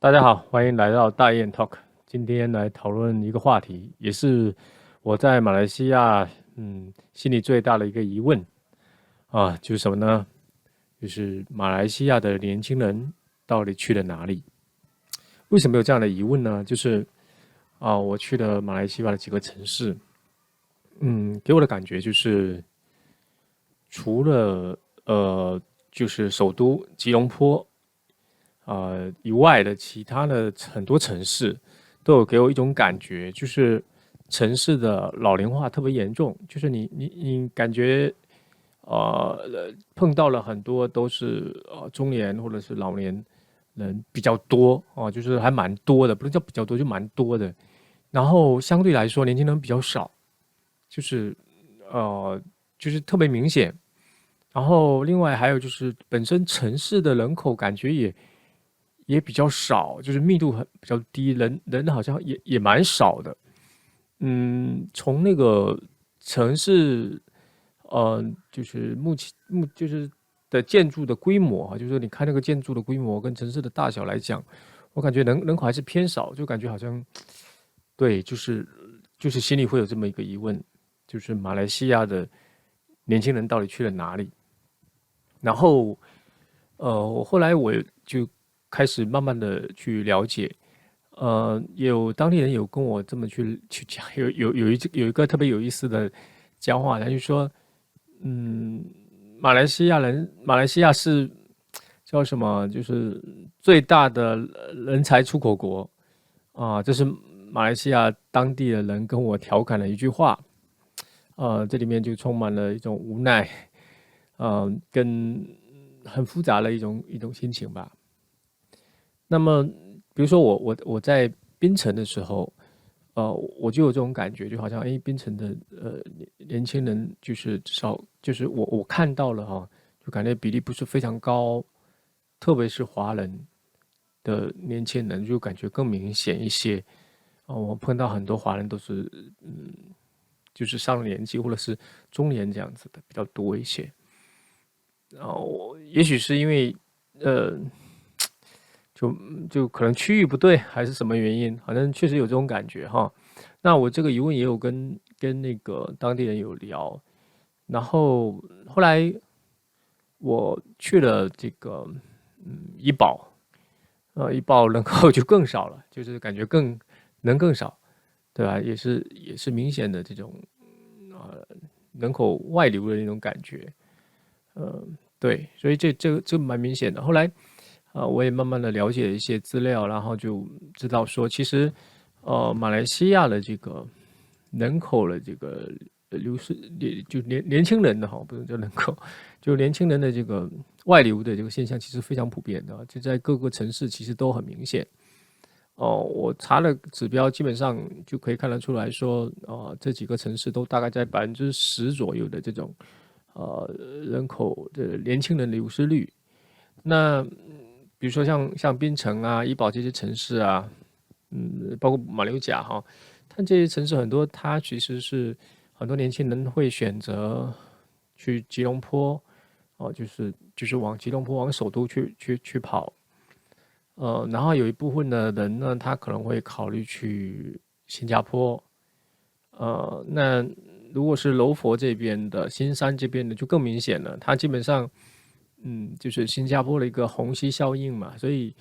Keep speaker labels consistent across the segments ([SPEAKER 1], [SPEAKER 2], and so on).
[SPEAKER 1] 大家好，欢迎来到大雁 Talk。今天来讨论一个话题，也是我在马来西亚心里最大的一个疑问啊，就是什么呢？就是马来西亚的年轻人到底去了哪里？为什么有这样的疑问呢？就是我去了马来西亚的几个城市，给我的感觉就是除了就是首都吉隆坡以外的其他的很多城市，都有给我一种感觉，就是城市的老龄化特别严重，就是你感觉碰到了很多都是中年或者是老年人比较多就是还蛮多的，不能叫比较多，就蛮多的。然后相对来说，年轻人比较少，就是呃就是特别明显。然后另外还有就是本身城市的人口感觉也比较少，就是密度比较低，人好像也蛮少的。从那个城市，就是就是的建筑的规模就是说你看那个建筑的规模跟城市的大小来讲，我感觉人口还是偏少，就感觉好像对，就是心里会有这么一个疑问，就是马来西亚的年轻人到底去了哪里？然后后来我就开始慢慢的去了解，有当地人有跟我这么去讲，有一个特别有意思的讲话，他就说，嗯，马来西亚是叫什么？就是最大的人才出口国这是马来西亚当地的人跟我调侃的一句话，这里面就充满了一种无奈，跟很复杂的一种心情吧。那么，比如说我在槟城的时候，我就有这种感觉，就好像槟城的年轻人就是至少就是我看到了就感觉比例不是非常高，特别是华人的年轻人就感觉更明显一些。我碰到很多华人都是就是上了年纪或者是中年这样子的比较多一些。也许是因为呃就可能区域不对，还是什么原因，反正确实有这种感觉哈。那我这个疑问也有跟那个当地人有聊，然后后来我去了这个怡保，怡保人口就更少了，就是感觉更少，对吧？也是明显的这种人口外流的那种感觉，对，所以这蛮明显的。后来我也慢慢的了解一些资料，然后就知道说，其实马来西亚的这个人口的这个流失，就年轻人的不是叫人口，就年轻人的这个外流的这个现象，其实非常普遍的，就在各个城市其实都很明显。我查了指标，基本上就可以看得出来说，这几个城市都大概在10%左右的这种人口的年轻人流失率。那比如说像槟城啊、怡保这些城市啊，包括马六甲它这些城市很多，它其实是很多年轻人会选择去吉隆坡，就是往吉隆坡往首都去跑，然后有一部分的人呢，他可能会考虑去新加坡，那如果是柔佛这边的、新山这边的，就更明显了，它基本上就是新加坡的一个虹吸效应嘛，所以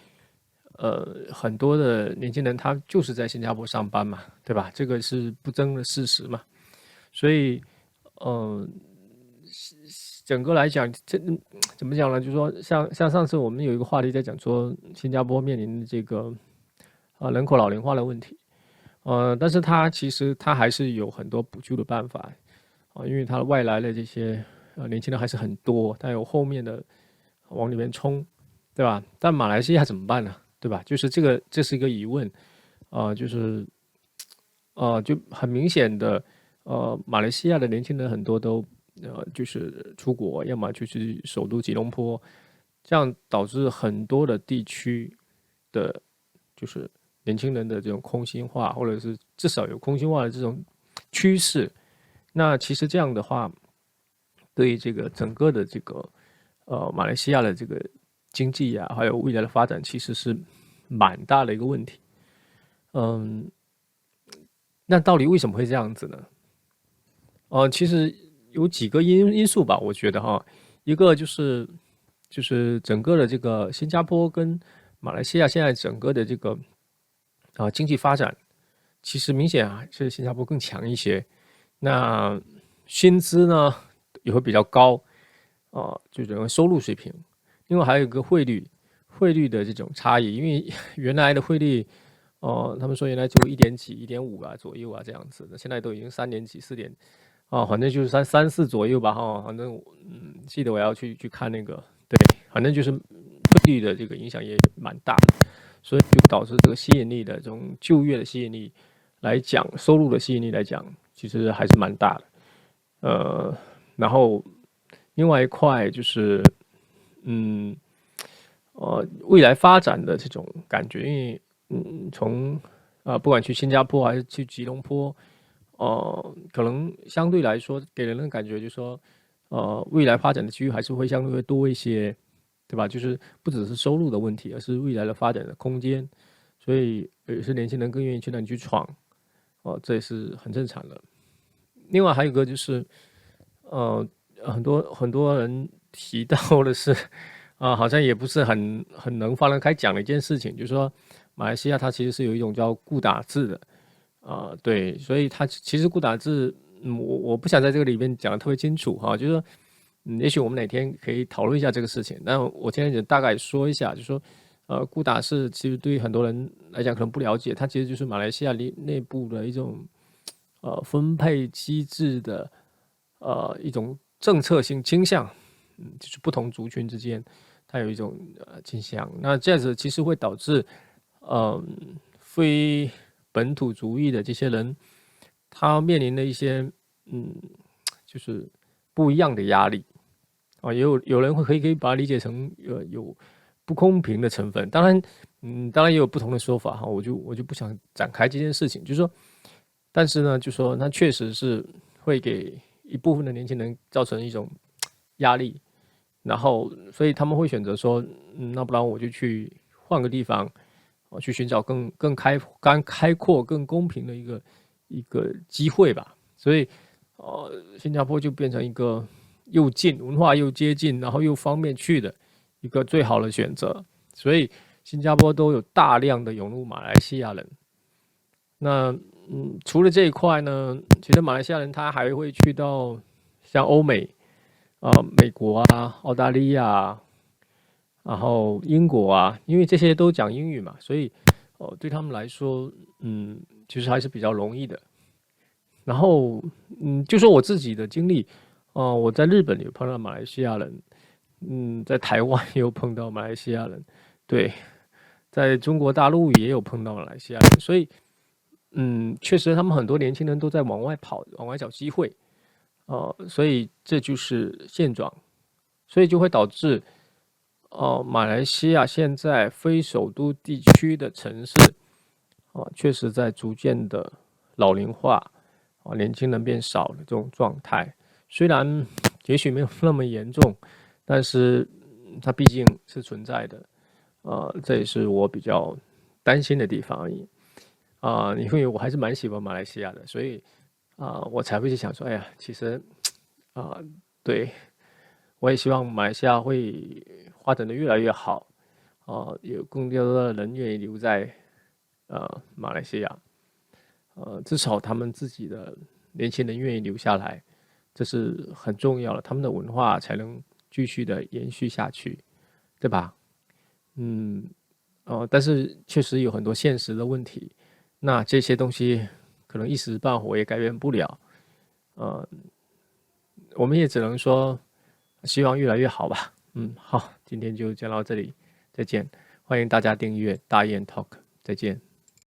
[SPEAKER 1] 很多的年轻人他就是在新加坡上班嘛，对吧？这个是不争的事实嘛。所以，呃，整个来讲，怎么讲呢？就是说像上次我们有一个话题在讲说，新加坡面临的这个人口老龄化的问题，但是它其实它还是有很多补救的办法因为它的外来的这些年轻人还是很多，它有后面的往里面冲，对吧？但马来西亚怎么办呢？对吧？就是这是一个疑问就是就很明显的，马来西亚的年轻人很多都就是出国，要么就是首都吉隆坡，这样导致很多的地区的，就是年轻人的这种空心化，或者是至少有空心化的这种趋势。那其实这样的话，对这个整个的这个马来西亚的这个经济还有未来的发展，其实是蛮大的一个问题。嗯，那到底为什么会这样子呢？其实有几个因素吧，我觉得哈，一个就是整个的这个新加坡跟马来西亚现在整个的这个经济发展，其实明显是新加坡更强一些。那薪资呢也会比较高，就整个收入水平。另外还有一个汇率的这种差异，因为原来的汇率，他们说原来就1点几、1.5啊左右啊这样子的，现在都已经3点几、4点反正就是三四左右吧哈。反正记得我要去看那个，对，反正就是汇率的这个影响也蛮大的，所以就导致这个吸引力的这种就业的吸引力来讲，收入的吸引力来讲，其实还是蛮大的。然后另外一块就是，未来发展的这种感觉，因为从不管去新加坡还是去吉隆坡，可能相对来说给人的感觉就是说，未来发展的机遇还是会相对会多一些，对吧？就是不只是收入的问题，而是未来的发展的空间，所以也是年轻人更愿意去那里去闯，这也是很正常的。另外还有一个就是，很多人提到的是，好像也不是很能放得开讲的一件事情，就是说马来西亚它其实是有一种叫固打制的，对，所以它其实固打制，我不想在这个里面讲的特别清楚哈，就是说，也许我们哪天可以讨论一下这个事情。那我今天就大概说一下，就是说，固打制其实对于很多人来讲可能不了解，它其实就是马来西亚内部的一种分配机制的一种政策性倾向，就是不同族群之间它有一种倾向，那这样子其实会导致非本土主义的这些人，他面临的一些就是不一样的压力有人可以把它理解成有不公平的成分，当然也有不同的说法哈，我就不想展开这件事情，就是说，但是呢，就说它确实是会给一部分的年轻人造成一种压力，然后所以他们会选择说，那不然我就去换个地方，去寻找更开阔、更公平的一个机会吧。所以，新加坡就变成一个又近、文化又接近，然后又方便去的一个最好的选择。所以，新加坡都有大量的涌入马来西亚人。那除了这一块呢，其实马来西亚人他还会去到像欧美美国澳大利亚，然后英国因为这些都讲英语嘛，所以对他们来说，其实还是比较容易的。然后就说我自己的经历，我在日本有碰到马来西亚人，在台湾也有碰到马来西亚人，对，在中国大陆也有碰到马来西亚人，所以确实他们很多年轻人都在往外跑，往外找机会，所以这就是现状，所以就会导致马来西亚现在非首都地区的城市确实在逐渐的老龄化，年轻人变少的这种状态。虽然也许没有那么严重，但是它毕竟是存在的。这也是我比较担心的地方而已。因为我还是蛮喜欢马来西亚的，所以我才会去想说，哎呀，其实对，我也希望马来西亚会发展的越来越好，有更多的人愿意留在马来西亚，至少他们自己的年轻人愿意留下来，这是很重要的，他们的文化才能继续的延续下去，对吧？但是确实有很多现实的问题，那这些东西可能一时半会也改变不了，我们也只能说希望越来越好吧。好，今天就讲到这里，再见，欢迎大家订阅大雁 Talk，再见。